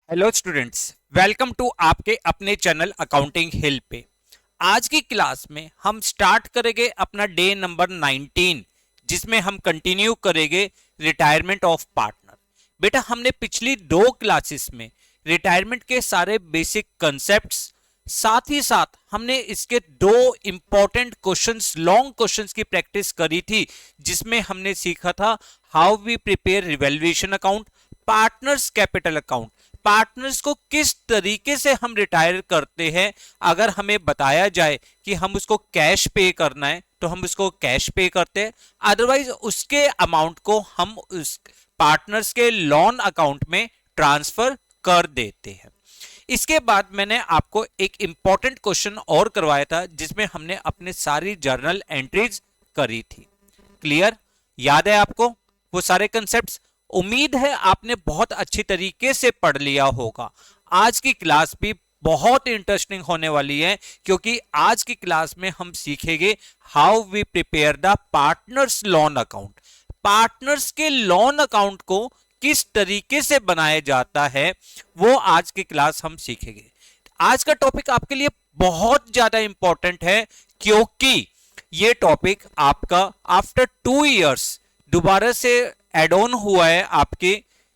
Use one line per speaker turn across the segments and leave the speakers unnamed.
Hello students, welcome to आपके अपने channel accounting हिल पे। आज की क्लास में हम स्टार्ट करेंगे अपना डे नंबर 19, जिसमें हम कंटिन्यू करेंगे रिटायरमेंट ऑफ पार्टनर। बेटा, हमने पिछली दो क्लासेस में रिटायरमेंट के सारे बेसिक कंसेप्ट्स, साथ ही साथ हमने इसके दो इंपॉर्टेंट क्वेश्चंस, लॉन्ग क्वेश्चंस की प्रैक्टिस करी थी, जिसमें हमने सीखा था how we prepare revaluation account, partners capital account, partners को किस तरीके से हम रिटायर करते हैं। अगर हमें बताया जाए कि हम उसको कैश पे करना है तो हम उसको कैश पे करते हैं, अदरवाइज उसके अमाउंट को हम उस पार्टनर्स के लोन अकाउंट में ट्रांसफर कर देते हैं। इसके बाद मैंने आपको एक इंपॉर्टेंट क्वेश्चन और करवाया था, जिसमें हमने अपने सारी जर्नल एंट्रीज करी थी। क्लियर? याद है आपको वो सारे कंसेप्ट्स? उम्मीद है आपने बहुत अच्छी तरीके से पढ़ लिया होगा। आज की क्लास भी बहुत इंटरेस्टिंग होने वाली है, क्योंकि आज की क्लास में हम सीखेंगे how we prepare the partners loan account. Partners के लोन अकाउंट को किस तरीके से बनाया जाता है, वो आज की क्लास हम सीखेंगे। आज का टॉपिक आपके लिए बहुत ज्यादा इंपॉर्टेंट है, क्योंकि ये टॉपिक आपका आफ्टर 2 इयर्स दोबारा से एड ऑन हुआ है आपके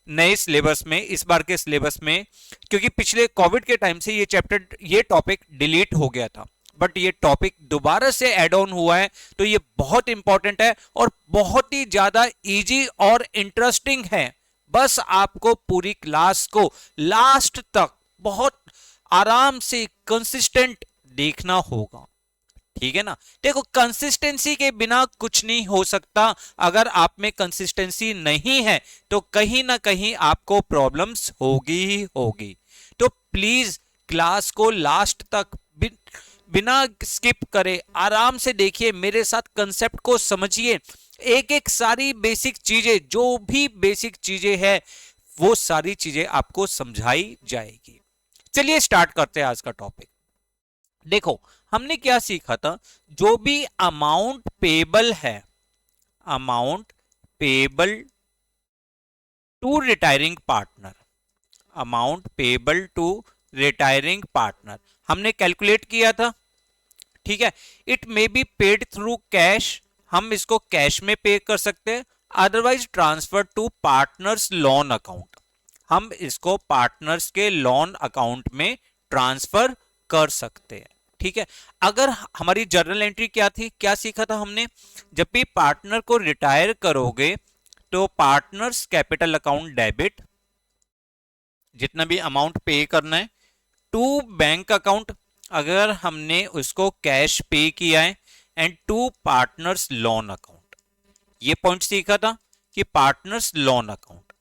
नए सिलेबस में, इस बार के सिलेबस में। क्योंकि पिछले कोविड के टाइम से ये टॉपिक डिलीट हो गया था, बट ये टॉपिक दोबारा से ऐड ऑन हुआ है, तो ये बहुत इंपॉर्टेंट है और बहुत ही ज्यादा इजी और इंटरेस्टिंग है। बस आपको पूरी क्लास को लास्ट तक बहुत आराम से कंसिस्टेंट देखना होगा, ठीक है ना। देखो, कंसिस्टेंसी के बिना कुछ नहीं हो सकता। अगर आप में कंसिस्टेंसी नहीं है तो कहीं ना कहीं आपको प्रॉब्लम्स होगी ही होगी। तो प्लीज क्लास को लास्ट तक बिना स्किप करे आराम से देखिए, मेरे साथ कंसेप्ट को समझिए। एक एक सारी बेसिक चीजें, जो भी बेसिक चीजें हैं, वो सारी चीजें आपको समझाई जाएगी। चलिए स्टार्ट करते हैं आज का टॉपिक। देखो, हमने क्या सीखा था? जो भी अमाउंट पेबल है, amount payable to retiring partner, amount payable to retiring partner हमने कैलकुलेट किया था, ठीक है। It may be paid through cash, हम इसको कैश में पे कर सकते हैं, otherwise transfer to partners loan account, हम इसको पार्टनर्स के लोन अकाउंट में ट्रांसफर कर सकते हैं, ठीक है। अगर हमारी जर्नल एंट्री क्या थी, क्या सीखा था हमने? जब भी पार्टनर को रिटायर करोगे तो पार्टनर्स कैपिटल अकाउंट डेबिट, जितना भी अमाउंट पे करना है, टू बैंक अकाउंट, अगर हमने उसको कैश पे किया है, and to partners loan account. ये पॉइंट सीखा था कि पार्टनर्स लोन अकाउंट।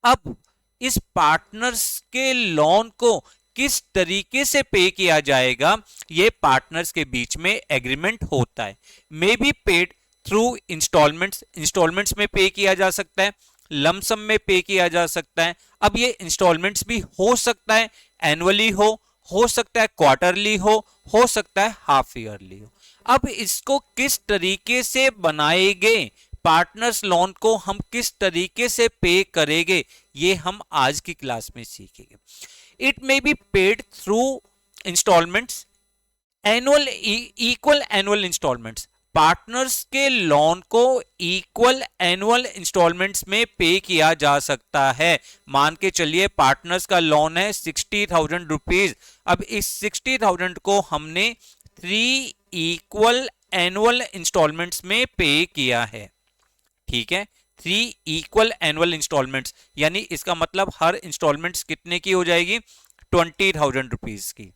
अब इस पार्टनर्स के लोन को किस तरीके से पे किया जाएगा, ये पार्टनर्स के बीच में एग्रीमेंट होता है। May be paid through instalments, instalments में पे किया जा सकता है, लमसम में पे किया जा सकता है। अब ये इंस्टॉलमेंट्स भी हो सकता है एनुअली हो सकता है क्वार्टरली हो सकता है हाफ ईयरली हो। अब इसको किस तरीके से बनाएंगे, पार्टनर्स लोन को हम किस तरीके से पे करेंगे, ये हम आज की क्लास में सीखेंगे। It may be paid through instalments, annual, equal annual instalments, partners के लोन को इक्वल एनुअल इंस्टॉलमेंट्स में पे किया जा सकता है। मान के चलिए पार्टनर्स का लोन है 60,000 रुपीज। अब इस 60,000 को हमने 3 इक्वल एनुअल इंस्टॉलमेंट्स में पे किया है, ठीक है। 3 इक्वल एनुअल इंस्टॉलमेंट्स, यानी इसका मतलब हर इंस्टॉलमेंट्स कितने की हो जाएगी? 20,000 रुपीज की,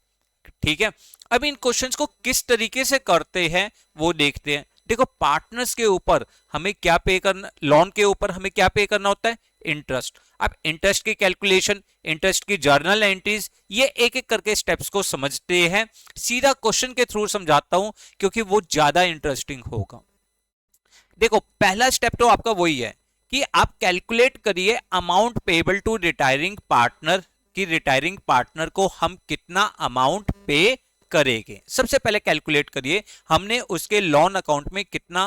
ठीक है। अब इन क्वेश्चंस को किस तरीके से करते हैं वो देखते हैं। देखो, पार्टनर्स के ऊपर हमें क्या पे करना, लोन के ऊपर हमें क्या पे करना होता है? इंटरेस्ट। अब इंटरेस्ट की कैलकुलेशन, इंटरेस्ट की जर्नल एंट्रीज, ये एक एक करके स्टेप्स को समझते हैं। सीधा क्वेश्चन के थ्रू समझाता हूं, क्योंकि वो ज्यादा इंटरेस्टिंग होगा। देखो, पहला स्टेप तो आपका वही है कि आप कैलकुलेट करिए amount payable to retiring partner, कि रिटायरिंग पार्टनर को हम कितना अमाउंट पे करेंगे। सबसे पहले कैलकुलेट करिए हमने उसके लोन अकाउंट में कितना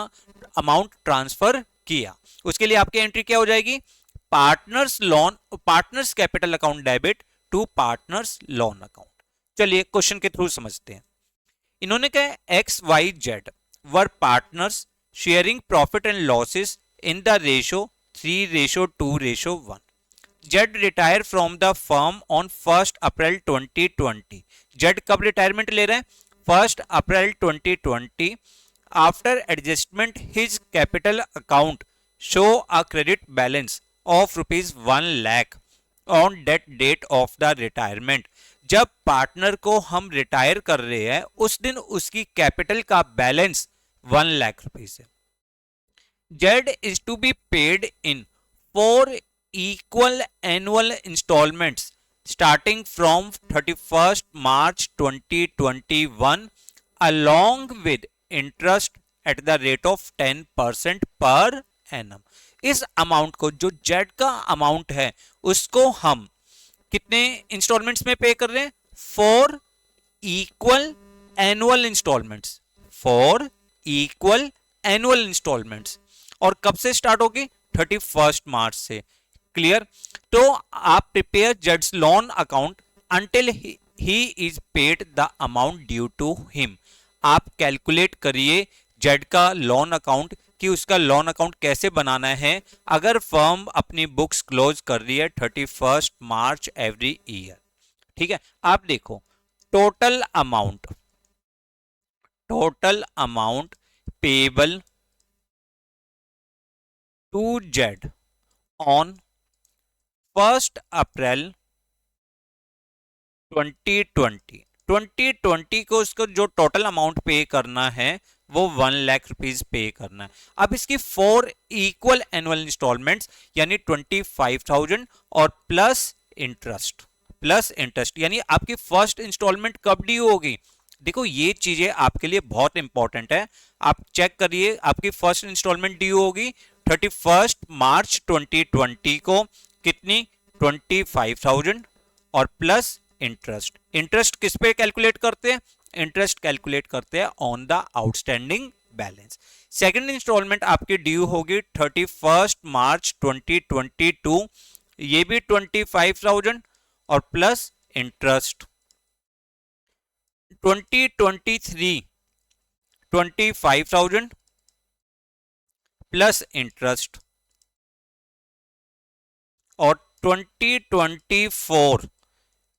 अमाउंट ट्रांसफर किया। उसके लिए आपकी एंट्री क्या हो जाएगी? Partners loan, partners capital account debit to partners loan account. चलिए क्वेश्चन के थ्रू समझते हैं। इन्होंने कहा X Y Z were partners sharing profit and losses in the ratio 3:2:1। Z retire from the firm on 1 April 2020। Z कब retirement ले रहे हैं? 1 अप्रैल 2020। After adjustment his capital account show a credit balance of ₹1 lakh on date of the retirement. जब partner को हम retire कर रहे हैं उस दिन उसकी कैपिटल का बैलेंस 1 लाख रुपीज है। Z is to be paid in 4 equal annual installments starting from 31st March 2021 along with interest at the rate of 10% per annum। इस अमाउंट को, जो जेड का अमाउंट है, उसको हम कितने इंस्टॉलमेंट्स में पे कर रहे हैं? 4 equal annual installments, 4 equal annual installments। और कब से स्टार्ट होगी? 31 मार्च से। क्लियर? तो आप प्रिपेयर जेड्स loan account until he is paid the amount due to him. आप कैलकुलेट करिए जेड का लोन अकाउंट कि उसका लोन अकाउंट कैसे बनाना है अगर फर्म अपनी बुक्स क्लोज कर रही है 31 मार्च एवरी ईयर। ठीक है, आप देखो total amount payable to Z on 1 अप्रैल 2020 को उसको जो टोटल अमाउंट पे करना है वो 1 लाख रुपीज पे करना है। अब इसकी 4 इक्वल एनुअल इंस्टॉलमेंट्स यानी 25,000 और प्लस इंटरेस्ट यानी आपकी फर्स्ट इंस्टॉलमेंट कब ड्यू होगी? देखो ये चीजें आपके लिए बहुत इंपॉर्टेंट है, आप चेक करिए। आपकी फर्स्ट इंस्टॉलमेंट ड्यू होगी 31 मार्च 2020 को। कितनी? 25,000 और प्लस इंटरेस्ट किस पे कैलकुलेट करते हैं? इंटरेस्ट कैलकुलेट करते हैं on the outstanding balance. Second instalment आपकी ड्यू होगी 31 मार्च 2022, ये भी 25,000 और प्लस इंटरेस्ट। 2023 25,000 प्लस इंटरेस्ट और 2024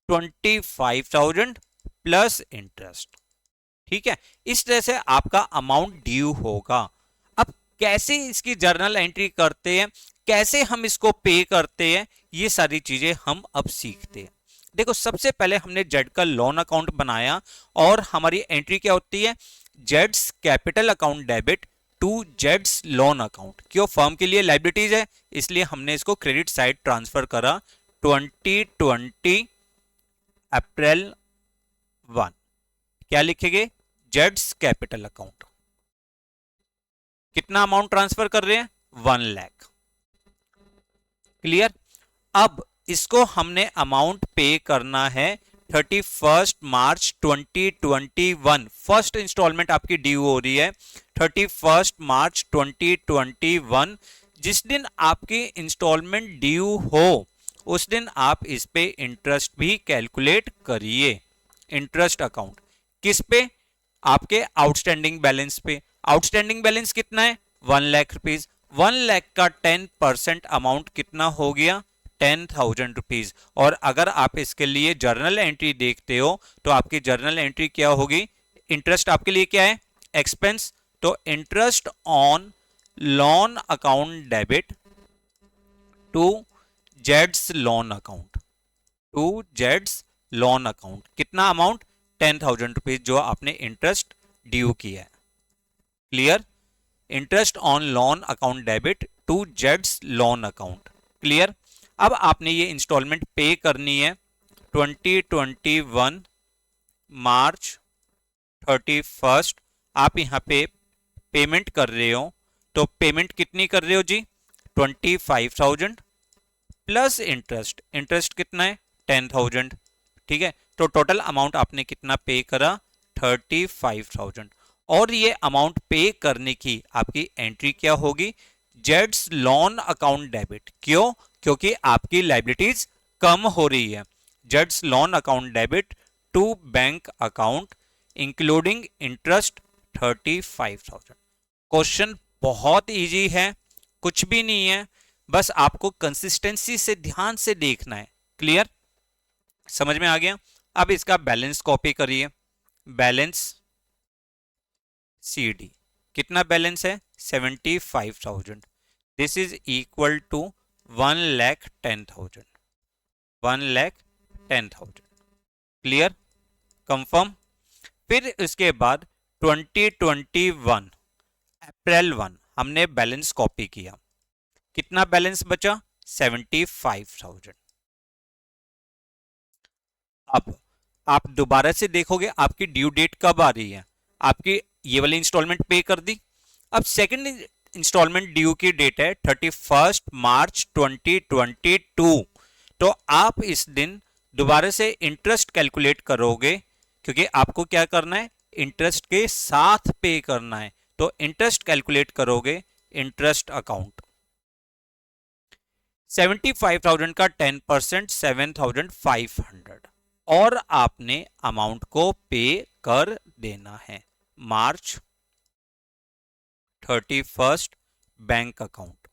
25,000 प्लस इंटरेस्ट। ठीक है, इस तरह से आपका अमाउंट ड्यू होगा। अब कैसे इसकी जर्नल एंट्री करते हैं, कैसे हम इसको पे करते हैं, ये सारी चीजें हम अब सीखते हैं। देखो सबसे पहले हमने जेड का लोन अकाउंट बनाया और हमारी एंट्री क्या होती है? Jades capital account debit to जेड्स लोन अकाउंट। क्यों? फर्म के लिए लायबिलिटीज है इसलिए हमने इसको क्रेडिट साइड ट्रांसफर करा 2020 अप्रैल 1। क्या लिखेंगे? Jades capital account. कितना अमाउंट ट्रांसफर कर रहे हैं? 1 लाख। क्लियर? अब इसको हमने अमाउंट पे करना है 31 मार्च 2021। फर्स्ट इंस्टॉलमेंट आपकी ड्यू हो रही है 31 मार्च 2021। जिस दिन आपकी इंस्टॉलमेंट ड्यू हो उस दिन आप इस पे इंटरेस्ट भी कैलकुलेट करिए। इंटरेस्ट अकाउंट किस पे? आपके आउटस्टैंडिंग बैलेंस पे। आउटस्टैंडिंग बैलेंस कितना है? 1 लाख रुपीज। 1 लाख का 10% अमाउंट कितना हो गया? 10,000 रुपीज। और अगर आप इसके लिए जर्नल एंट्री देखते हो तो आपकी जर्नल एंट्री क्या होगी? इंटरेस्ट आपके लिए क्या है? एक्सपेंस। तो interest on loan account debit to जेड्स लोन अकाउंट, कितना अमाउंट? 10,000 रुपीज जो आपने इंटरेस्ट ड्यू किया है। Clear? Interest on loan account debit to जेड्स लोन अकाउंट। क्लियर? अब आपने ये इंस्टॉलमेंट पे करनी है 2021 मार्च 31। आप यहां पे पेमेंट कर रहे हो तो पेमेंट कितनी कर रहे हो जी? 25,000 प्लस इंटरेस्ट कितना है? 10,000। ठीक है, तो टोटल अमाउंट आपने कितना पे करा? 35,000। और ये अमाउंट पे करने की आपकी एंट्री क्या होगी? जेड्स लोन अकाउंट डेबिट। क्यों? क्योंकि आपकी लायबिलिटीज कम हो रही है। जेड्स loan account debit to bank account including interest 35,000। Question बहुत इजी है, कुछ भी नहीं है, बस आपको कंसिस्टेंसी से ध्यान से देखना है। क्लियर, समझ में आ गया। अब इसका बैलेंस कॉपी करिए, बैलेंस CD कितना बैलेंस है 75,000। This is equal to 1,10,000, 1,10,000। Clear, confirm. फिर इसके बाद 2021 अप्रैल 1 हमने बैलेंस कॉपी किया, कितना बैलेंस बचा 75,000। अब आप दोबारा से देखोगे आपकी ड्यू डेट कब आ रही है, आपकी ये वाली इंस्टॉलमेंट पे कर दी। अब सेकंड इंस्टॉलमेंट ड्यू की डेट है 31 मार्च 2022। तो आप इस दिन दोबारा से इंटरेस्ट कैलकुलेट करोगे, क्योंकि आपको क्या करना है, इंटरेस्ट के साथ पे करना है। तो इंटरेस्ट कैलकुलेट करोगे, इंटरेस्ट अकाउंट 75,000 का 10% 7,500 और आपने अमाउंट को पे कर देना है। मार्च 31 बैंक अकाउंट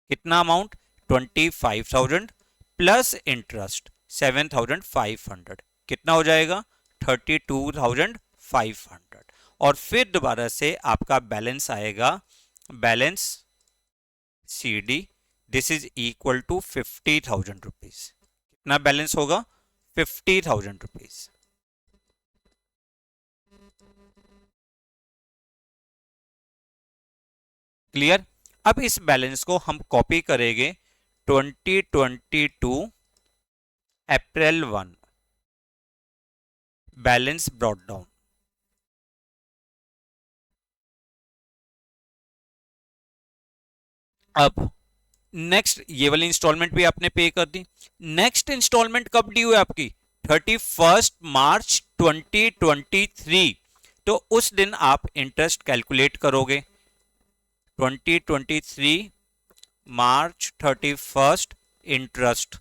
कितना अमाउंट 25,000 प्लस इंटरेस्ट 7,500 कितना हो जाएगा 32,500। और फिर दोबारा से आपका बैलेंस आएगा, balance CD, this is equal to 50,000 rupees. कितना बैलेंस होगा 50,000 रुपीज। क्लियर। अब इस बैलेंस को हम कॉपी करेंगे 2022 अप्रैल 1 बैलेंस ब्रॉट डाउन। अब नेक्स्ट ये वाली इंस्टॉलमेंट भी आपने पे कर दी। नेक्स्ट इंस्टॉलमेंट कब ड्यू है आपकी 31 मार्च 2023। तो उस दिन आप इंटरेस्ट कैलकुलेट करोगे 2023 मार्च 31 इंटरेस्ट।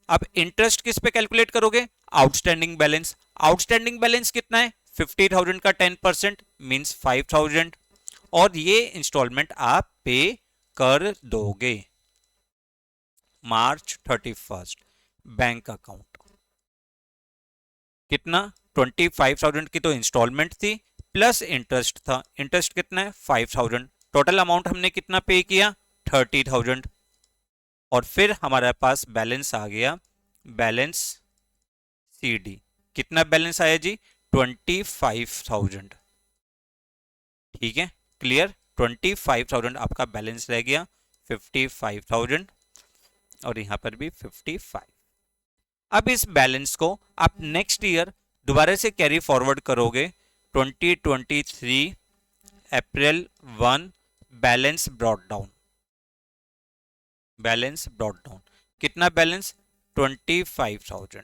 अब इंटरेस्ट किस पे कैलकुलेट करोगे, आउटस्टैंडिंग बैलेंस। आउटस्टैंडिंग बैलेंस कितना है 50,000 का 10% मींस 5,000 और ये इंस्टॉलमेंट आप पे कर दोगे मार्च 31 बैंक अकाउंट। कितना 25,000 की तो इंस्टॉलमेंट थी प्लस इंटरेस्ट था, इंटरेस्ट कितना है 5,000, टोटल अमाउंट हमने कितना पे किया 30,000। और फिर हमारे पास बैलेंस आ गया, बैलेंस CD कितना बैलेंस आया जी 25,000। ठीक है, क्लियर। 25,000 आपका बैलेंस रह गया, 55,000 और यहां पर भी 55। अब इस बैलेंस को आप नेक्स्ट ईयर दोबारा से कैरी फॉरवर्ड करोगे 2023 अप्रैल 1 balance brought down, balance brought down कितना बैलेंस 25,000।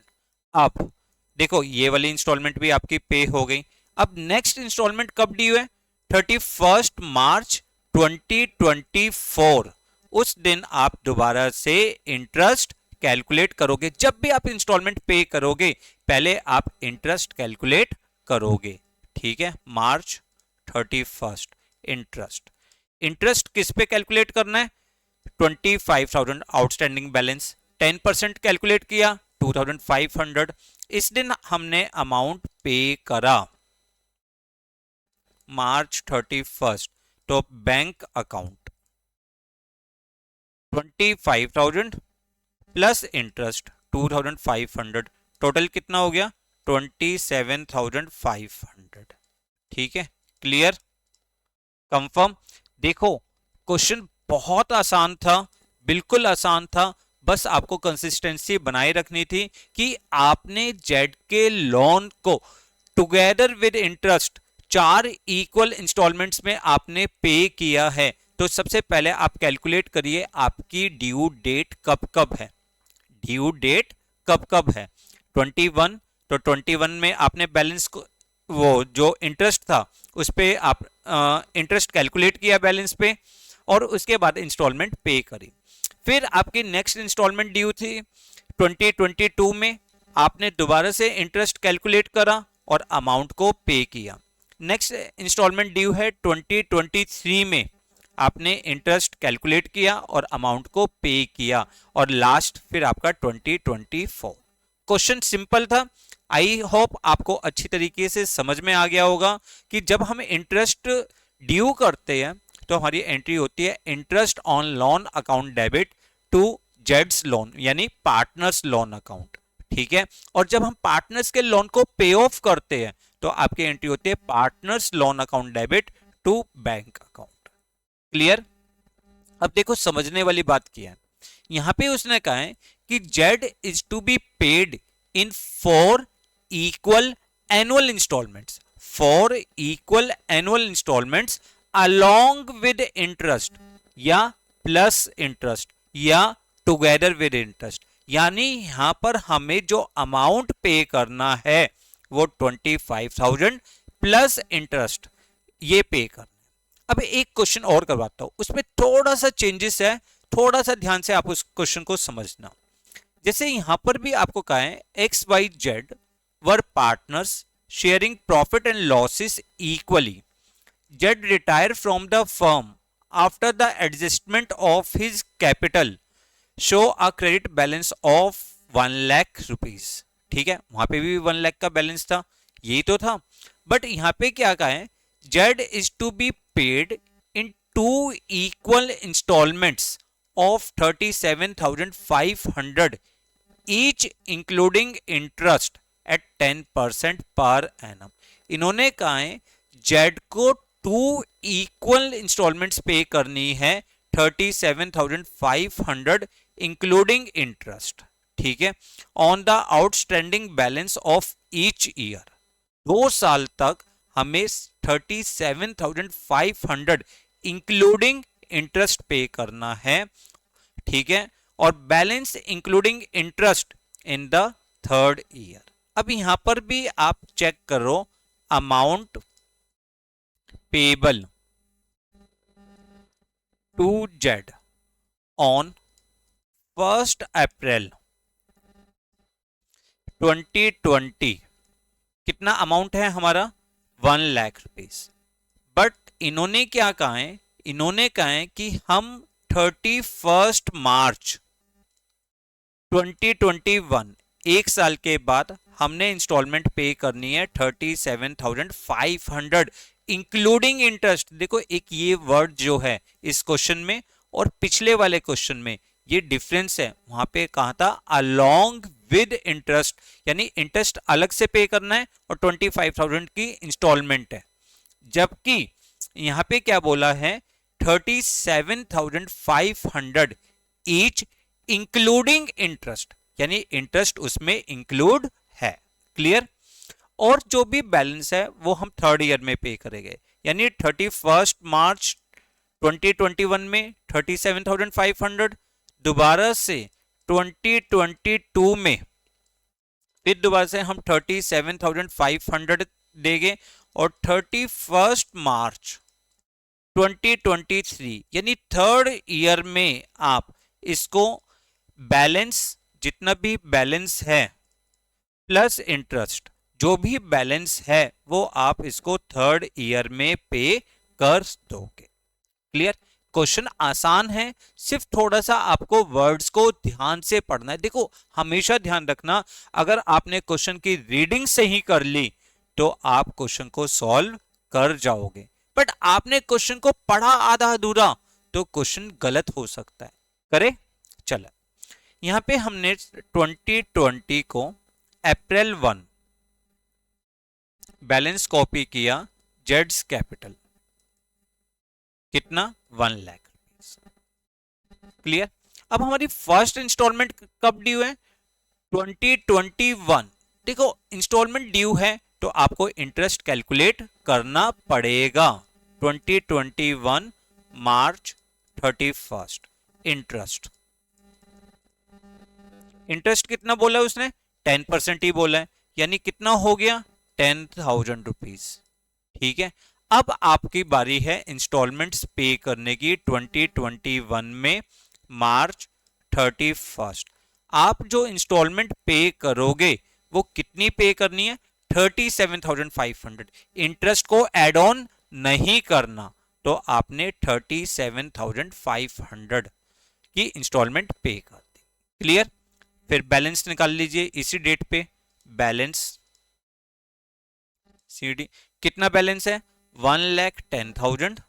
अब देखो ये वाली इंस्टॉलमेंट भी आपकी पे हो गई। अब नेक्स्ट इंस्टॉलमेंट कब ड्यू है 31 मार्च 2024। उस दिन आप दोबारा से इंटरेस्ट कैलकुलेट करोगे। जब भी आप इंस्टॉलमेंट पे करोगे पहले आप इंटरेस्ट कैलकुलेट करोगे। ठीक है, मार्च 31 इंटरेस्ट। इंटरेस्ट किस पे कैलकुलेट करना है 25,000 आउटस्टैंडिंग बैलेंस, 10% कैलकुलेट किया 2,500। इस दिन हमने अमाउंट पे करा मार्च 31 तो bank account 25,000 plus interest 2,500, total कितना हो गया 27,500। ठीक है, क्लियर, कंफर्म। देखो क्वेश्चन बहुत आसान था, बिल्कुल आसान था, बस आपको कंसिस्टेंसी बनाए रखनी थी कि आपने जेड के लोन को together with interest 4 equal instalments में आपने पे किया है। तो सबसे पहले आप कैलकुलेट करिए आपकी ड्यू डेट कब कब है, ड्यू डेट कब कब है 21। तो 21 में आपने बैलेंस को वो जो इंटरेस्ट था उस पे आप इंटरेस्ट कैलकुलेट किया बैलेंस पे और उसके बाद इंस्टॉलमेंट पे करी। फिर आपकी नेक्स्ट इंस्टॉलमेंट ड्यू थी 2022 में, आपने दोबारा से इंटरेस्ट कैलकुलेट करा और अमाउंट को पे किया। नेक्स्ट इंस्टॉलमेंट ड्यू है 2023 में, आपने इंटरेस्ट कैलकुलेट किया और अमाउंट को पे किया, और लास्ट फिर आपका 2024। क्वेश्चन सिंपल था। आई होप आपको अच्छी तरीके से समझ में आ गया होगा कि जब हम इंटरेस्ट ड्यू करते हैं तो हमारी एंट्री होती है interest on loan account debit to जेड्स लोन, यानी पार्टनर्स लोन अकाउंट। ठीक है, और जब हम पार्टनर्स के लोन को पे ऑफ करते हैं तो आपकी एंट्री होती है partners loan account debit to bank account. Clear? अब देखो समझने वाली बात क्या है, यहां पे उसने कहा है कि Z is to be paid in 4 equal annual instalments, 4 equal annual instalments along with interest या प्लस इंटरेस्ट या टुगेदर विद इंटरेस्ट। यानी यहां पर हमें जो अमाउंट पे करना है वो 25,000 प्लस इंटरेस्ट ये पे करना है। अब एक क्वेश्चन और करवाता हूं, उसमें थोड़ा सा चेंजेस है, थोड़ा सा ध्यान से आप उस क्वेश्चन को समझना। जैसे यहां पर भी आपको कहा है XYZ were partners sharing profit and losses equally, Z retired from the firm after the adjustment of his capital, show a credit balance of 1 lakh rupees। ठीक है, वहां पे भी 1 लाख का बैलेंस था, यही तो था। बट यहां पे क्या कहा है, Z is to be paid in 2 equal installments of 37,500 each including interest at 10% पर annum। इन्होंने कहा है जेड को 2 इक्वल इंस्टॉलमेंट्स पे करनी है 37,500 इंक्लूडिंग इंटरेस्ट। ठीक है, on the outstanding balance of each year. 2 साल तक हमें 37,500 इंक्लूडिंग इंटरेस्ट पे करना है। ठीक है, और balance including interest in the 3rd year. अब यहां पर भी आप चेक करो, amount payable to Z on 1 अप्रैल 2020 कितना अमाउंट है हमारा 1 लाख रुपीस। बट इन्होंने क्या कहा है, इन्होंने कहा है कि हम 31 मार्च 2021 एक साल के बाद हमने इंस्टॉलमेंट पे करनी है 37,500 इंक्लूडिंग इंटरेस्ट। देखो एक ये वर्ड जो है इस क्वेश्चन में और पिछले वाले क्वेश्चन में ये डिफरेंस है। वहां पे कहा था अलोंग विद इंटरेस्ट, यानी इंटरेस्ट अलग से पे करना है और 25,000 की इंस्टॉलमेंट है। जबकि यहां पे क्या बोला है 37,500 ईच इंक्लूडिंग इंटरेस्ट, यानी इंटरेस्ट उसमें इंक्लूड है। क्लियर? और जो भी बैलेंस है वो हम 3rd ईयर में पे करेंगे, यानी 31 मार्च 2021 में 37,500, दोबारा से 2022 में फिर दोबारा से हम 37,500 देंगे, और 31 मार्च 2023 यानी 3rd ईयर में आप इसको बैलेंस, जितना भी बैलेंस है प्लस इंटरेस्ट, जो भी बैलेंस है वो आप इसको 3rd ईयर में पे कर दोगे। क्लियर? क्वेश्चन आसान है, सिर्फ थोड़ा सा आपको वर्ड्स को ध्यान से पढ़ना है। देखो हमेशा ध्यान रखना, अगर आपने क्वेश्चन की रीडिंग सही कर ली तो आप क्वेश्चन को सॉल्व कर जाओगे, बट आपने क्वेश्चन को पढ़ा आधा अधूरा तो क्वेश्चन गलत हो सकता है। करे? चलो यहां पे हमने 2020 को अप्रैल 1 बैलेंस कॉपी किया, जेड्स कैपिटल कितना 1 लाख रुपीस। क्लियर? अब हमारी फर्स्ट इंस्टॉलमेंट कब ड्यू है 2021। देखो इंस्टॉलमेंट ड्यू है तो आपको इंटरेस्ट कैलकुलेट करना पड़ेगा। 2021 मार्च 31 इंटरेस्ट, इंटरेस्ट कितना बोला है उसने 10% ही बोला है, यानी कितना हो गया 10,000 रुपीज। ठीक है, अब आपकी बारी है इंस्टॉलमेंट्स पे करने की 2021 में मार्च 31st। आप जो इंस्टॉलमेंट पे करोगे वो कितनी पे करनी है? 37,500। इंटरेस्ट को एड ऑन नहीं करना, तो आपने 37,500 की इंस्टॉलमेंट पे कर दी। क्लियर? फिर बैलेंस निकाल लीजिए इसी डेट पे। बैलेंस सीडी कितना बैलेंस है? 1,10,000।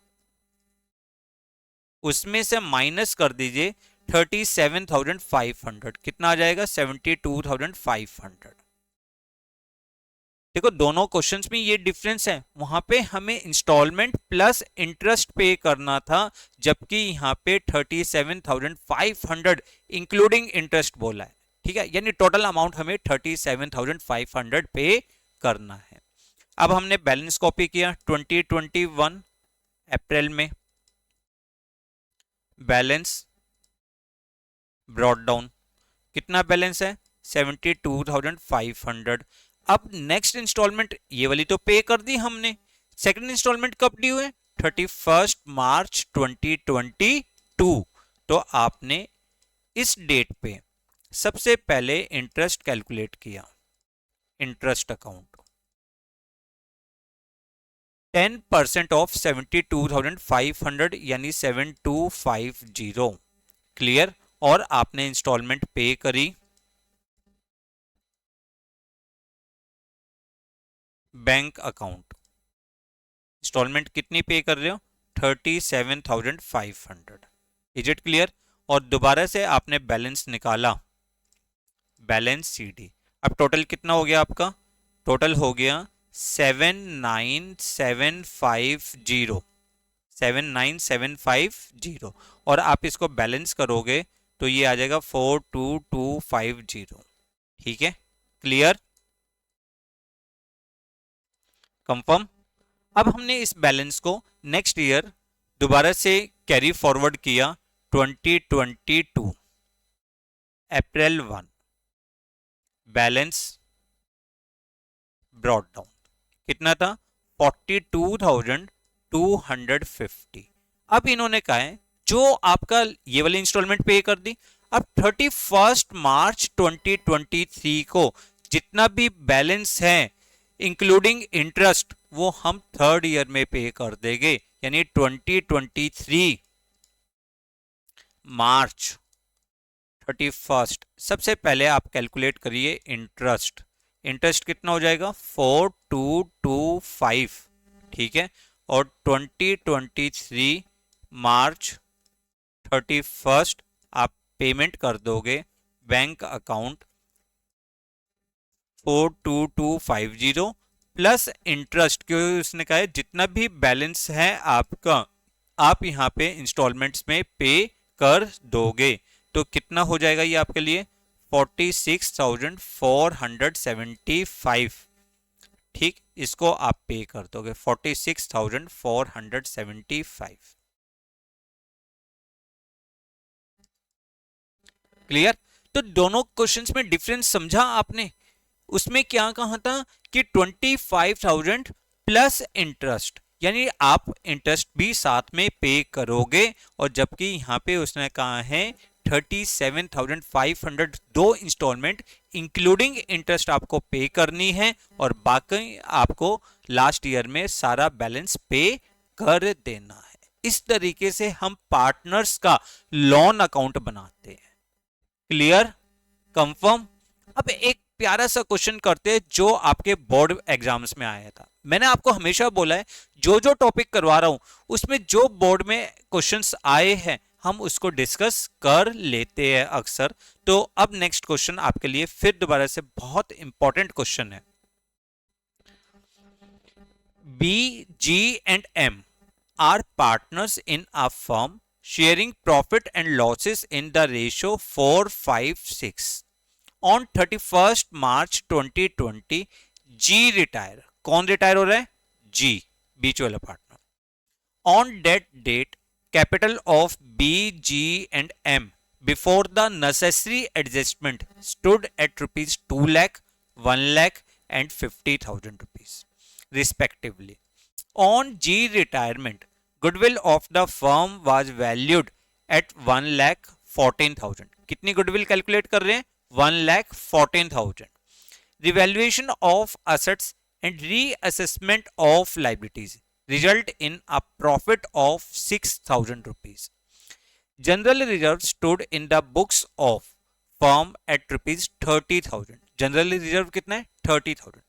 उसमें से माइनस कर दीजिए 37,500। कितना आ जाएगा? 72,500। देखो दोनों क्वेश्चंस में ये डिफरेंस है, वहां पे हमें इंस्टॉलमेंट प्लस इंटरेस्ट पे करना था, जबकि यहाँ पे 37,500 इंक्लूडिंग इंटरेस्ट बोला है। ठीक है, यानी टोटल अमाउंट हमें 37,500 पे करना है। अब हमने बैलेंस कॉपी किया 2021 अप्रैल में, बैलेंस ब्रॉट डाउन। कितना बैलेंस है? 72,500। अब नेक्स्ट इंस्टॉलमेंट ये वाली तो पे कर दी हमने, सेकंड इंस्टॉलमेंट कब ड्यू है? 31 मार्च 2022। तो आपने इस डेट पे सबसे पहले इंटरेस्ट कैलकुलेट किया। इंटरेस्ट अकाउंट 10% ऑफ 72,500 यानी 7250। क्लियर? और आपने इंस्टॉलमेंट पे करी। बैंक अकाउंट इंस्टॉलमेंट कितनी पे कर रहे हो? 37,500। Is it clear? और दोबारा से आपने बैलेंस निकाला, बैलेंस सीडी। अब टोटल कितना हो गया आपका? टोटल हो गया 79,750। 79,750। और आप इसको बैलेंस करोगे तो ये आ जाएगा 42,250। ठीक है, क्लियर, कंफर्म। अब हमने इस बैलेंस को नेक्स्ट ईयर दोबारा से कैरी फॉरवर्ड किया 2022 अप्रैल 1, बैलेंस ब्रॉट डाउन। कितना था? 42,250। अब इन्होंने कहा है जो आपका ये वाली इंस्टॉलमेंट पे कर दी, अब 31 मार्च 2023 को जितना भी बैलेंस है इंक्लूडिंग इंटरेस्ट वो हम थर्ड ईयर में पे कर देंगे, यानी 2023 मार्च 31। सबसे पहले आप कैलकुलेट करिए इंटरेस्ट। इंटरेस्ट कितना हो जाएगा? 4225। ठीक है, और 2023 मार्च 31 आप पेमेंट कर दोगे बैंक अकाउंट 42250 प्लस इंटरेस्ट, क्योंकि उसने कहा है जितना भी बैलेंस है आपका आप यहाँ पे इंस्टॉलमेंट्स में पे कर दोगे। तो कितना हो जाएगा ये आपके लिए? 46,475। ठीक, इसको आप पे कर दोगे 46,475। क्लियर? तो दोनों क्वेश्चंस में डिफरेंस समझा आपने? उसमें क्या कहा था कि 25,000 प्लस इंटरेस्ट, यानी आप इंटरेस्ट भी साथ में पे करोगे, और जबकि यहां पे उसने कहा है 37,500 दो इंस्टॉलमेंट इंक्लूडिंग इंटरेस्ट आपको पे करनी है, और बाकी आपको लास्ट ईयर में सारा बैलेंस पे कर देना है। इस तरीके से हम पार्टनर्स का लोन अकाउंट बनाते हैं। Clear, confirm. अब एक प्यारा सा क्वेश्चन करते हैं जो आपके बोर्ड एग्जाम्स में आया था। मैंने आपको हमेशा बोला है जो जो टॉपिक करवा रहा हूं उसमें जो बोर्ड में क्वेश्चंस आए हैं हम उसको डिस्कस कर लेते हैं अक्सर। तो अब नेक्स्ट क्वेश्चन आपके लिए फिर दोबारा से बहुत इंपॉर्टेंट क्वेश्चन है। B, G and M are partners in a firm sharing profit and losses in the ratio 4:5:6. On 31st March 2020, G retire. कौन रिटायर हो रहा है? G, बीच वाला partner. On that date, capital of B, G and M before the necessary adjustment stood at rupees 2 lakh, 1 lakh and 50,000 rupees respectively. On G retirement, goodwill of the firm was valued at 1,14,000. कितनी goodwill calculate कर रहे हैं? 1,14,000। Revaluation of assets and reassessment of liabilities result in a profit of 6,000 rupees. General reserve stood in the books of firm at rupees 30,000। General reserve कितना है? 30,000।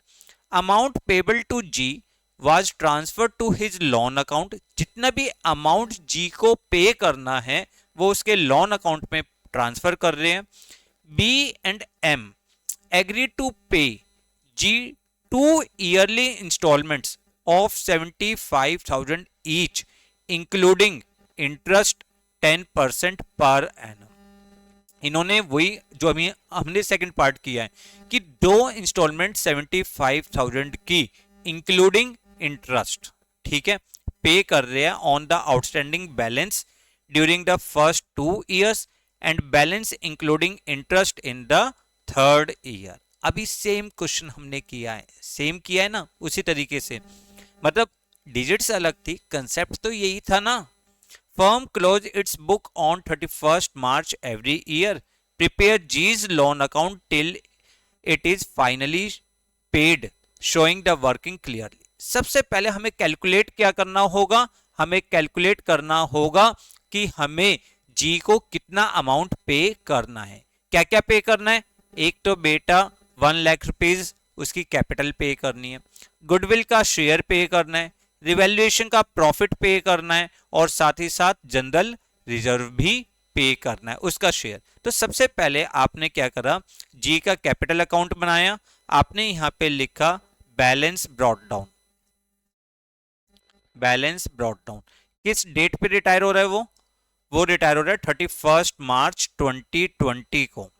Amount payable to G was transferred to his loan account। जितना भी amount जी को पे करना है वो उसके लोन अकाउंट में ट्रांसफर कर रहे हैं। B and M agree to pay G 2 yearly instalments of 75,000 each including interest 10% per annum. इन्होंने वही जो अभी हमने सेकंड पार्ट किया है कि 2 इंस्टॉलमेंट 75,000 की इंक्लूडिंग इंटरेस्ट, ठीक है, पे कर रहे हैं on the outstanding balance during the first 2 years and balance including interest in the 3rd year. अभी सेम क्वेश्चन हमने किया है, सेम किया है ना, उसी तरीके से, मतलब डिजिट्स अलग थी, कंसेप्ट तो यही था ना। Firm close its book on 31st March every year. Prepare G's loan account till it is finally paid showing the working clearly. सबसे पहले हमें कैलकुलेट क्या करना होगा? हमें कैलकुलेट करना होगा कि हमें जी को कितना अमाउंट पे करना है। क्या क्या पे करना है? एक तो बेटा 1 लाख रुपीज उसकी कैपिटल पे करनी है, गुडविल का शेयर पे करना है, रिवैल्यूएशन का प्रॉफिट पे करना है और साथ ही साथ जनरल रिजर्व भी पे करना है उसका शेयर। तो सबसे पहले आपने क्या करा? जी का कैपिटल अकाउंट बनाया, आपने यहां पे लिखा balance brought down. Balance brought down किस डेट पे रिटायर हो रहा है? वो रिटायर हो रहा है 31 मार्च 2020 को,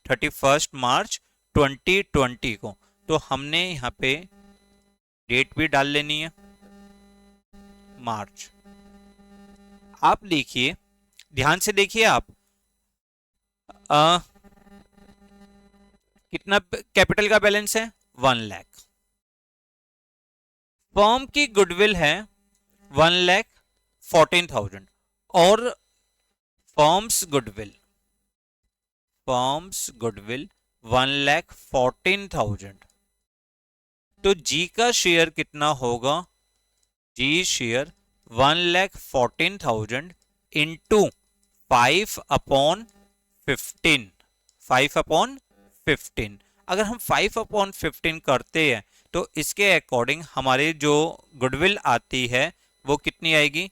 31 मार्च 2020 को। तो हमने यहाँ पे डेट भी डाल लेनी है, मार्च। आप देखिए, ध्यान से देखिए आप, कितना कैपिटल का बैलेंस है? 1 लाख। फर्म की गुडविल है 1,14,000 और फर्म्स गुडविल 1,14,000। तो जी का शेयर कितना होगा? जी शेयर 1,14,000 इंटू 5/15, 5/15। अगर हम 5/15 करते हैं तो इसके अकॉर्डिंग हमारे जो गुडविल आती है वो कितनी आएगी?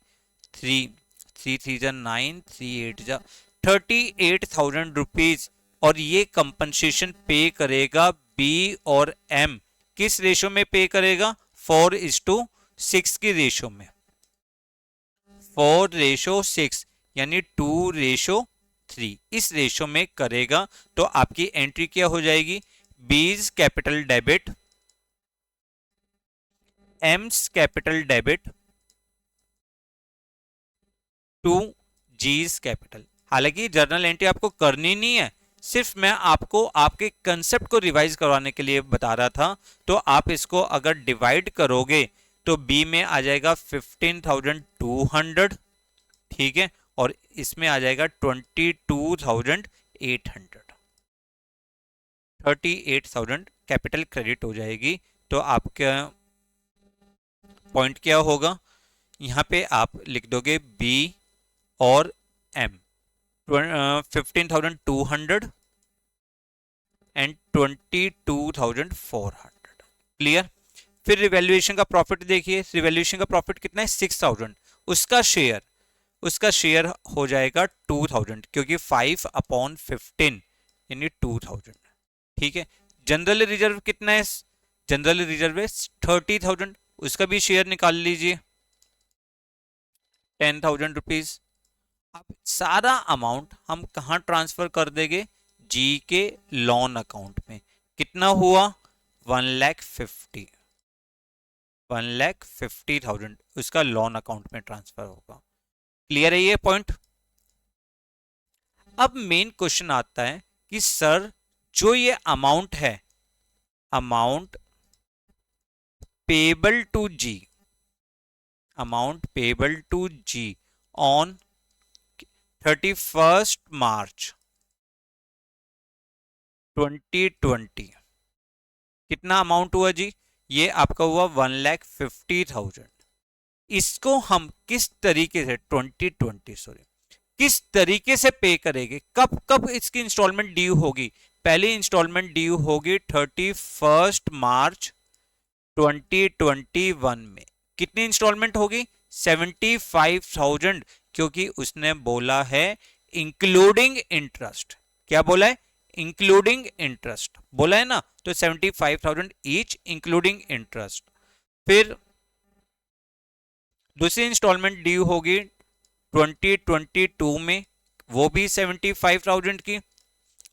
3 3 8 38,000 रुपीज। और ये कंपनसेशन पे करेगा बी और एम। किस रेशो में पे करेगा? 4:6 की रेशो में, 4:6 यानी 2:3 इस रेशो में करेगा। तो आपकी एंट्री क्या हो जाएगी? B's capital debit, M's capital debit to G's capital. हालांकि जर्नल एंट्री आपको करनी नहीं है, सिर्फ मैं आपको आपके कंसेप्ट को रिवाइज करवाने के लिए बता रहा था। तो आप इसको अगर डिवाइड करोगे तो बी में आ जाएगा 15,200, ठीक है, और इसमें आ जाएगा 22,800, 38,000 कैपिटल क्रेडिट हो जाएगी। तो आपका पॉइंट क्या होगा? यहां पे आप लिख दोगे बी और एम 15,200 एंड 22,400। क्लियर? फिर रिवैल्यूएशन का प्रॉफिट देखिए, रिवैल्यूएशन का प्रॉफिट कितना है? 6,000। उसका शेयर हो जाएगा 2,000 क्योंकि 5/15 यानी 2,000, ठीक है। जनरल रिजर्व कितना है? जनरल रिजर्व है 30,000, उसका भी शेयर निकाल लीजिए 10,000 रुपीज। अब सारा अमाउंट हम कहां ट्रांसफर कर देंगे? जी के लोन अकाउंट में। कितना हुआ? 1,50,000 उसका लोन अकाउंट में ट्रांसफर होगा। क्लियर है ये पॉइंट? अब मेन क्वेश्चन आता है कि सर जो ये अमाउंट है, amount payable to G, amount payable to G on 31 March 2020 कितना अमाउंट हुआ जी? ये आपका हुआ 1,50,000। इसको हम किस तरीके से 2020 सॉरी किस तरीके से पे करेंगे? कब कब इसकी इंस्टॉलमेंट ड्यू होगी? पहली इंस्टॉलमेंट ड्यू होगी 31 मार्च 2021 में। कितनी इंस्टॉलमेंट होगी? 75,000, क्योंकि उसने बोला है इंक्लूडिंग इंटरेस्ट। क्या बोला है? इंक्लूडिंग इंटरेस्ट बोला है ना, तो 75,000 ईच इंक्लूडिंग इंटरेस्ट। फिर दूसरी इंस्टॉलमेंट ड्यू होगी 2022 में, वो भी 75,000 की।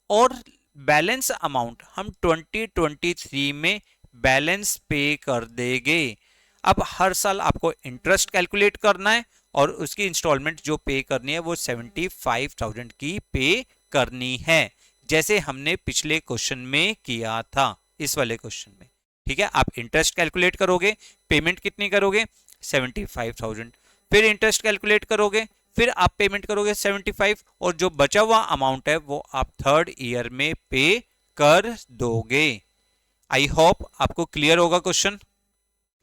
और बैलेंस अमाउंट हम 2023 में बैलेंस पे कर देंगे। अब हर साल आपको इंटरेस्ट कैलकुलेट करना है और उसकी इंस्टॉलमेंट जो पे करनी है वो 75,000 की पे करनी है, जैसे हमने पिछले क्वेश्चन में किया था, इस वाले क्वेश्चन में। ठीक है, आप इंटरेस्ट कैलकुलेट करोगे, पेमेंट कितनी करोगे? 75,000। फिर इंटरेस्ट कैलकुलेट करोगे, फिर आप पेमेंट करोगे 75, और जो बचा हुआ अमाउंट है वो आप थर्ड ईयर में पे कर दोगे। आई होप आपको क्लियर होगा क्वेश्चन।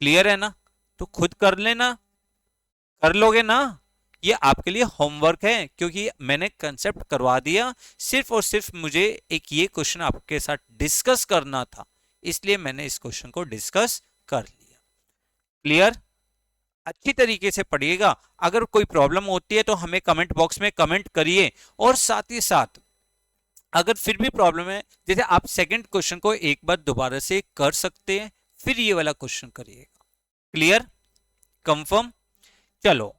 क्लियर है ना? तो खुद कर लेना, कर लोगे ना? ये आपके लिए होमवर्क है, क्योंकि मैंने कंसेप्ट करवा दिया। सिर्फ और सिर्फ मुझे एक ये क्वेश्चन आपके साथ डिस्कस करना था, इसलिए मैंने इस क्वेश्चन को डिस्कस कर लिया। क्लियर? अच्छी तरीके से पढ़िएगा। अगर कोई प्रॉब्लम होती है तो हमें कमेंट बॉक्स में कमेंट करिए, और साथ ही साथ अगर फिर भी प्रॉब्लम है, जैसे आप सेकंड क्वेश्चन को एक बार दोबारा से कर सकते हैं, फिर ये वाला क्वेश्चन करिएगा। क्लियर? कंफर्म? चलो,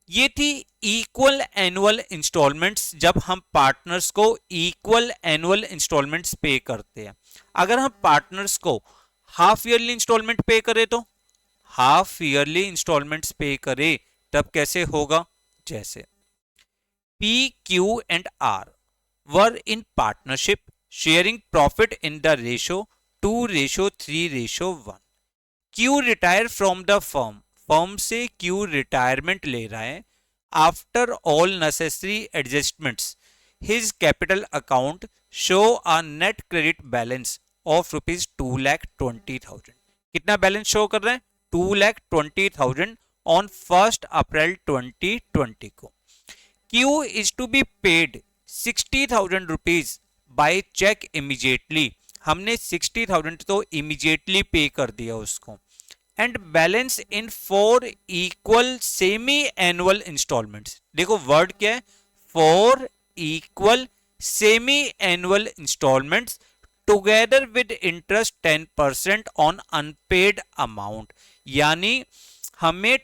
ये थी इक्वल एनुअल इंस्टॉलमेंट्स, जब हम पार्टनर्स को इक्वल एनुअल इंस्टॉलमेंट्स पे करते हैं। अगर हम पार्टनर्स को हाफ ईयरली इंस्टॉलमेंट पे करें तो हाफ ईयरली इंस्टॉलमेंट्स पे करे, तब कैसे होगा? जैसे P Q and R were in partnership sharing profit in the ratio 2:3:1। Q retire from the firm, firm से क्यू रिटायरमेंट ले रहा है। After all necessary adjustments his capital account show a net credit balance of ₹2,20,000। कितना balance show कर रहा है? 2,20,000 on 1 अप्रैल 2020 को। Q is to be paid 60,000 rupees by cheque immediately. हमने 60,000 तो इमीडिएटली पे कर दिया उसको। And balance in 4 equal semi annual instalments. देखो वर्ड क्या है? 4 equal semi annual instalments together with interest 10% on unpaid amount. यानी हमें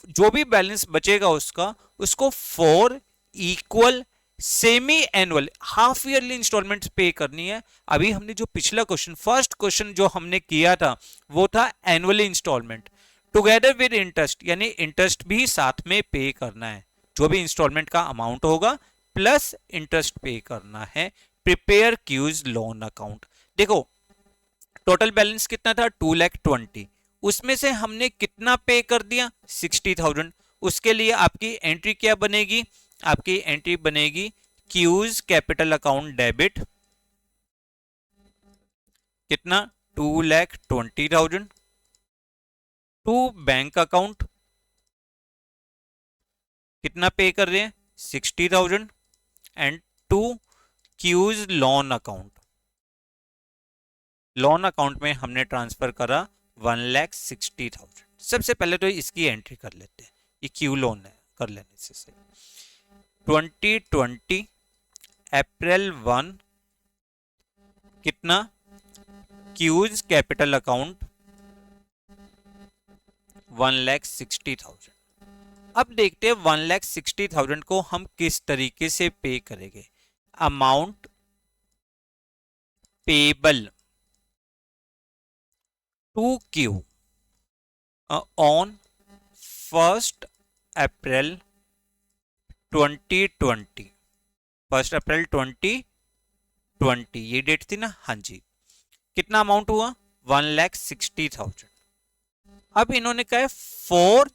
जो भी बैलेंस बचेगा उसको 4 equal semi annual half yearly instalment pay करनी है। अभी हमने जो पिछला क्वेश्चन, फर्स्ट क्वेश्चन जो हमने किया था, वो था annually instalment together with interest, यानी इंटरेस्ट भी साथ में पे करना है। जो भी इंस्टॉलमेंट का अमाउंट होगा प्लस इंटरेस्ट पे करना है। Prepare Q's loan account. देखो टोटल बैलेंस कितना था? 2,20,000। उसमें से हमने कितना पे कर दिया? 60,000। उसके लिए आपकी एंट्री क्या बनेगी? आपकी एंट्री बनेगी क्यूज कैपिटल अकाउंट डेबिट, कितना? 2,20,000 टू बैंक अकाउंट, कितना पे कर रहे हैं? 60,000 and to Q's loan account. Loan account में हमने ट्रांसफर करा 1,60,000। सबसे पहले तो इसकी एंट्री कर लेते हैं, ये क्यू लोन है, कर लेने से 2020 अप्रैल 1 कितना? Cues capital account 1,60,000। अब देखते हैं 1,60,000 को हम किस तरीके से पे करेंगे। Amount payable to Q on 1 अप्रैल 2020। 1 अप्रैल 2020 ये डेट थी ना? हाँ जी। कितना अमाउंट हुआ? 1,60,000। अब इन्होंने कहा 4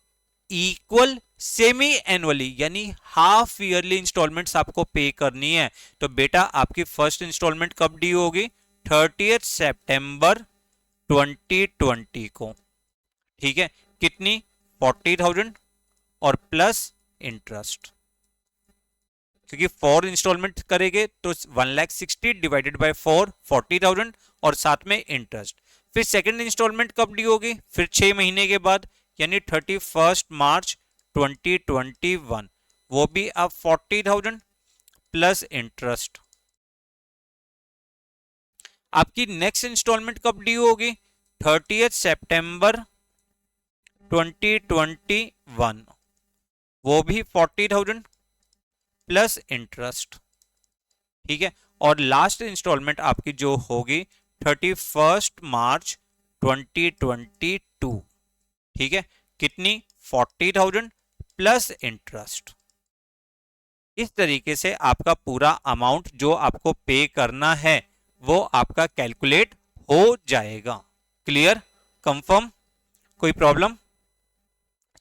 इक्वल सेमी एनुअली यानी हाफ ईयरली इंस्टॉलमेंट्स आपको पे करनी है, तो बेटा आपकी फर्स्ट इंस्टॉलमेंट कब ड्यू होगी? 30 सितंबर 2020 को। ठीक है, कितनी? 40,000 और प्लस इंटरेस्ट, क्योंकि 4 इंस्टॉलमेंट करेंगे तो 1,60,000 डिवाइडेड बाय 4 40,000 और साथ में इंटरेस्ट। फिर सेकंड इंस्टॉलमेंट कब ड्यू होगी? फिर 6 महीने के बाद, यानी 31 मार्च 2021, वो भी अब 40,000 प्लस इंटरेस्ट। आपकी नेक्स्ट इंस्टॉलमेंट कब ड्यू होगी? 30 सितंबर 2021, वो भी 40,000 प्लस इंटरेस्ट। ठीक है, और लास्ट इंस्टॉलमेंट आपकी जो होगी 31 मार्च 2022। ठीक है, कितनी? 40,000 प्लस इंटरेस्ट। इस तरीके से आपका पूरा अमाउंट जो आपको पे करना है वो आपका कैलकुलेट हो जाएगा। क्लियर? कंफर्म? कोई प्रॉब्लम?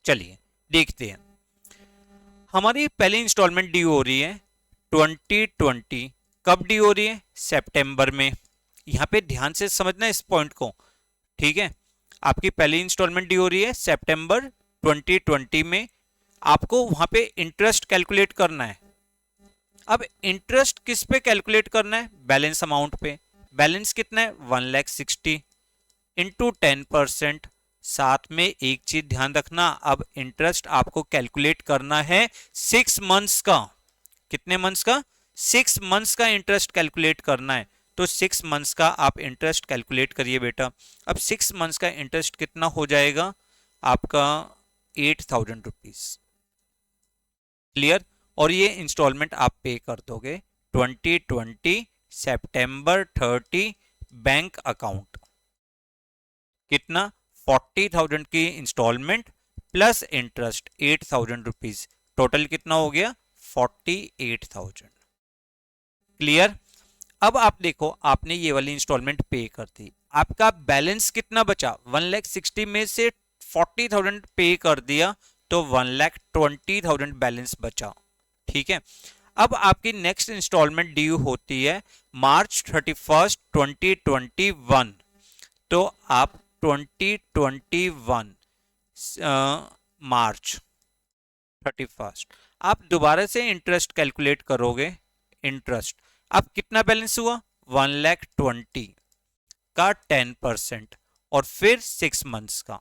चलिए देखते हैं। हमारी पहली इंस्टॉलमेंट ड्यू हो रही है 2020। कब ड्यू हो रही है? सितंबर में। यहां पे ध्यान से समझना इस पॉइंट को। ठीक है, आपकी पहली इंस्टॉलमेंट ड्यू हो रही है सितंबर 2020 में। आपको वहां पे इंटरेस्ट कैलकुलेट करना है। अब इंटरेस्ट किस पे कैलकुलेट करना है? बैलेंस अमाउंट पे। बैलेंस कितना है? 1,60,000 इंटू 10%। साथ में एक चीज ध्यान रखना, अब इंटरेस्ट आपको कैलकुलेट करना है 6 मंथ्स का। कितने मंथ्स का? 6 मंथ्स का इंटरेस्ट कैलकुलेट करना है। तो 6 मंथ्स का आप इंटरेस्ट कैलकुलेट करिए बेटा। अब 6 मंथ्स का इंटरेस्ट कितना हो जाएगा आपका? 8,000 रुपीज। क्लियर? और ये इंस्टॉलमेंट आप पे कर दोगे 2020 सितंबर 30 बैंक अकाउंट। कितना? 40,000 की instalment plus interest 8,000 rupees. Total कितना हो गया? 48,000। क्लियर? अब आप देखो, आपने ये वाली इंस्टॉलमेंट पे कर दी, आपका बैलेंस कितना बचा? 1,60,000 में से 40,000 पे कर दिया तो 1,20,000 बैलेंस बचा। ठीक है, अब आपकी नेक्स्ट इंस्टॉलमेंट ड्यू होती है मार्च 31 2021। तो आप 2021 मार्च 31 आप दोबारा से इंटरेस्ट कैलकुलेट करोगे। इंटरेस्ट अब कितना बैलेंस हुआ? 1,20,000 का 10% और फिर 6 मंथ्स का,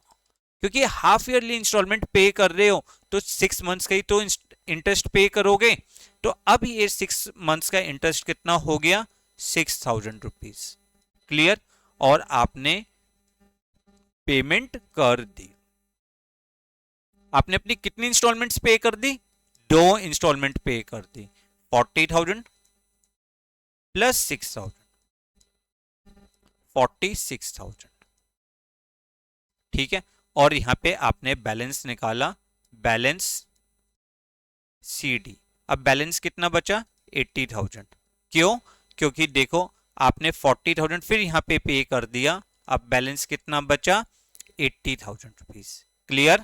क्योंकि हाफ ईयरली इंस्टॉलमेंट पे कर रहे हो तो 6 मंथ्स का ही तो इंटरेस्ट पे करोगे। तो अब ये 6 मंथ्स का इंटरेस्ट कितना हो गया? 6,000 रुपीज। क्लियर? और आपने पेमेंट कर दी। आपने अपनी कितनी इंस्टॉलमेंट्स पे कर दी? 2 इंस्टॉलमेंट पे कर दी, 40,000 प्लस 6,000, 46,000। ठीक है, और यहां पे आपने बैलेंस निकाला, बैलेंस CD। अब बैलेंस कितना बचा? 80,000। क्यों? क्योंकि देखो आपने 40,000 फिर यहां पे कर दिया। अब बैलेंस कितना बचा? 80,000 रुपीज। क्लियर?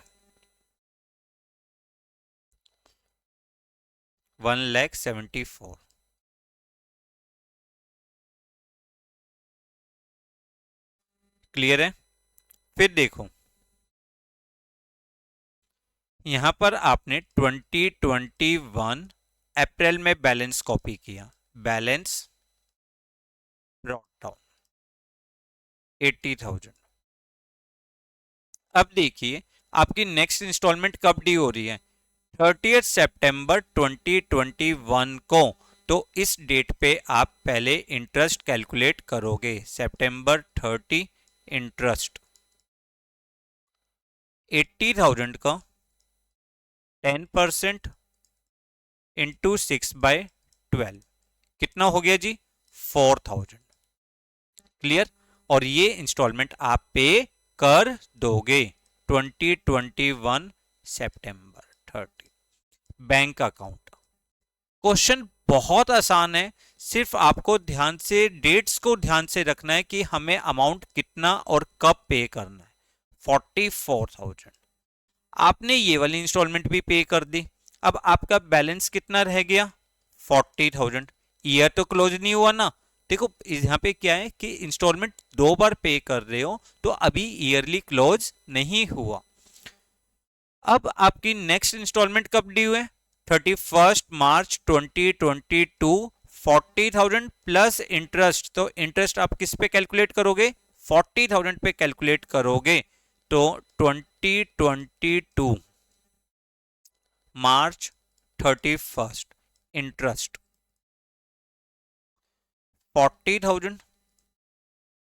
1,74,000। क्लियर है? फिर देखो यहां पर आपने 2021 अप्रैल में बैलेंस कॉपी किया, बैलेंस ब्रॉट डाउन 80,000। अब देखिए आपकी नेक्स्ट इंस्टॉलमेंट कब ड्यू हो रही है? 30 सितंबर 2021 को। तो इस डेट पे आप पहले इंटरेस्ट कैलकुलेट करोगे। सितंबर 30 इंटरेस्ट 80,000 का 10% इंटू 6/12 कितना हो गया जी? 4,000। क्लियर? और ये इंस्टॉलमेंट आप पे कर दोगे 2021 सितंबर 30 बैंक अकाउंट। क्वेश्चन बहुत आसान है, सिर्फ आपको ध्यान से डेट्स को ध्यान से रखना है कि हमें अमाउंट कितना और कब पे करना है। 44,000। आपने ये वाली इंस्टॉलमेंट भी पे कर दी। अब आपका बैलेंस कितना रह गया? 40,000। ईयर तो क्लोज नहीं हुआ ना। देखो यहाँ पे क्या है कि इंस्टॉलमेंट 2 बार पे कर रहे हो तो अभी ईयरली क्लोज नहीं हुआ। अब आपकी नेक्स्ट इंस्टॉलमेंट कब ड्यू है? 31 मार्च 2022। 40,000 प्लस इंटरेस्ट। तो इंटरेस्ट आप किस पे कैलकुलेट करोगे? 40,000 पे कैलकुलेट करोगे। तो 2022 मार्च 31 इंटरेस्ट 40,000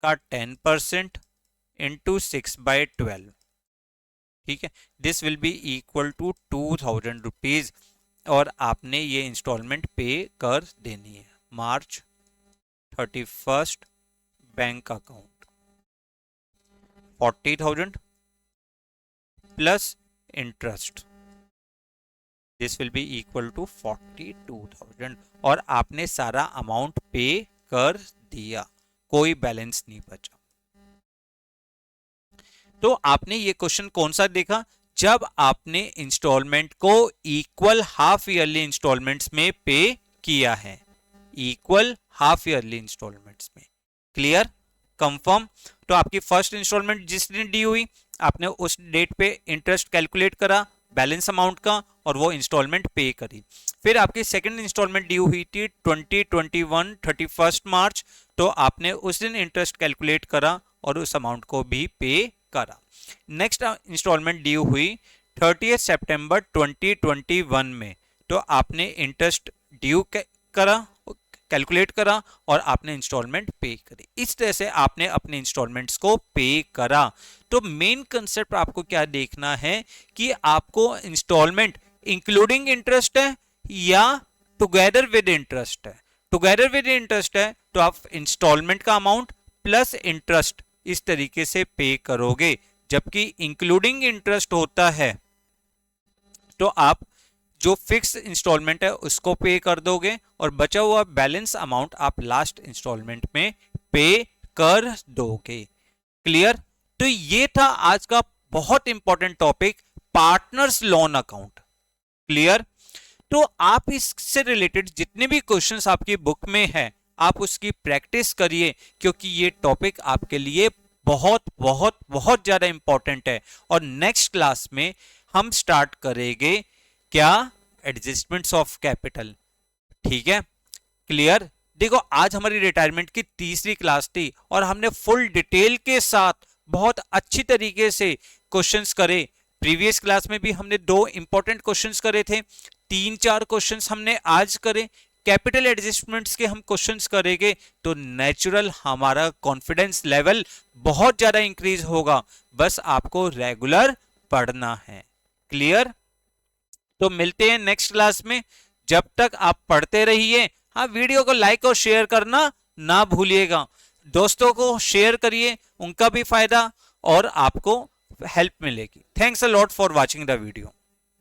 का 10% इंटू 6/12। ठीक है, this will be equal to 2,000 rupees और आपने ये इंस्टॉलमेंट पे कर देनी है। March 31 bank account 40,000 plus interest, this will be equal to 42,000 और आपने सारा अमाउंट पे कर दिया, कोई बैलेंस नहीं बचा। तो आपने ये क्वेश्चन कौन सा देखा? जब आपने इंस्टॉलमेंट को इक्वल हाफ ईयरली इंस्टॉलमेंट्स में पे किया है, इक्वल हाफ ईयरली इंस्टॉलमेंट्स में। क्लियर? कंफर्म? तो आपकी फर्स्ट इंस्टॉलमेंट जिस दिन डी हुई, आपने उस डेट पे इंटरेस्ट कैलकुलेट करा बैलेंस अमाउंट का और वो इंस्टॉलमेंट पे करी। फिर आपकी सेकंड इंस्टॉलमेंट ड्यू हुई थी 2021 31 मार्च, तो आपने उस दिन इंटरेस्ट कैलकुलेट करा और उस अमाउंट को भी पे करा। नेक्स्ट इंस्टॉलमेंट ड्यू हुई 30 सितंबर 2021 में, तो आपने इंटरेस्ट ड्यू करा, कैलकुलेट करा और आपने इंस्टॉलमेंट पे करी। इस तरह से आपने अपने इंस्टॉलमेंट्स को पे करा। तो मेन कंसेप्ट आपको क्या देखना है कि आपको इंस्टॉलमेंट इंक्लूडिंग इंटरेस्ट है या टुगेदर विद इंटरेस्ट है। टुगेदर विद इंटरेस्ट है तो आप इंस्टॉलमेंट का अमाउंट प्लस इंटरेस्ट इस तरीके से पे करोगे, जबकि इंक्लूडिंग इंटरेस्ट होता है तो आप जो फिक्स इंस्टॉलमेंट है उसको पे कर दोगे और बचा हुआ बैलेंस अमाउंट आप लास्ट इंस्टॉलमेंट में पे कर दोगे। क्लियर? तो ये था आज का बहुत important topic, partners loan account. Clear? तो आप इससे रिलेटेड जितने भी क्वेश्चंस आपकी बुक में है आप उसकी प्रैक्टिस करिए, क्योंकि ये टॉपिक आपके लिए बहुत बहुत बहुत ज्यादा इंपॉर्टेंट है। और नेक्स्ट क्लास में हम स्टार्ट करेंगे क्या? Adjustments of capital. ठीक है? क्लियर? देखो आज हमारी रिटायरमेंट की तीसरी क्लास थी और हमने फुल डिटेल के साथ बहुत अच्छी तरीके से क्वेश्चंस करे। प्रीवियस क्लास में भी हमने 2 इंपॉर्टेंट क्वेश्चंस करे थे, 3-4 क्वेश्चंस हमने आज करे। कैपिटल एडजस्टमेंट्स के हम क्वेश्चंस करेंगे तो नेचुरल हमारा कॉन्फिडेंस लेवल बहुत ज्यादा इंक्रीज होगा। बस आपको रेगुलर पढ़ना है। क्लियर? तो मिलते हैं नेक्स्ट क्लास में। जब तक आप पढ़ते रहिए। हाँ, वीडियो को लाइक और शेयर करना ना भूलिएगा। दोस्तों को शेयर करिए, उनका भी फायदा और आपको हेल्प मिलेगी। Thanks a lot for watching the video.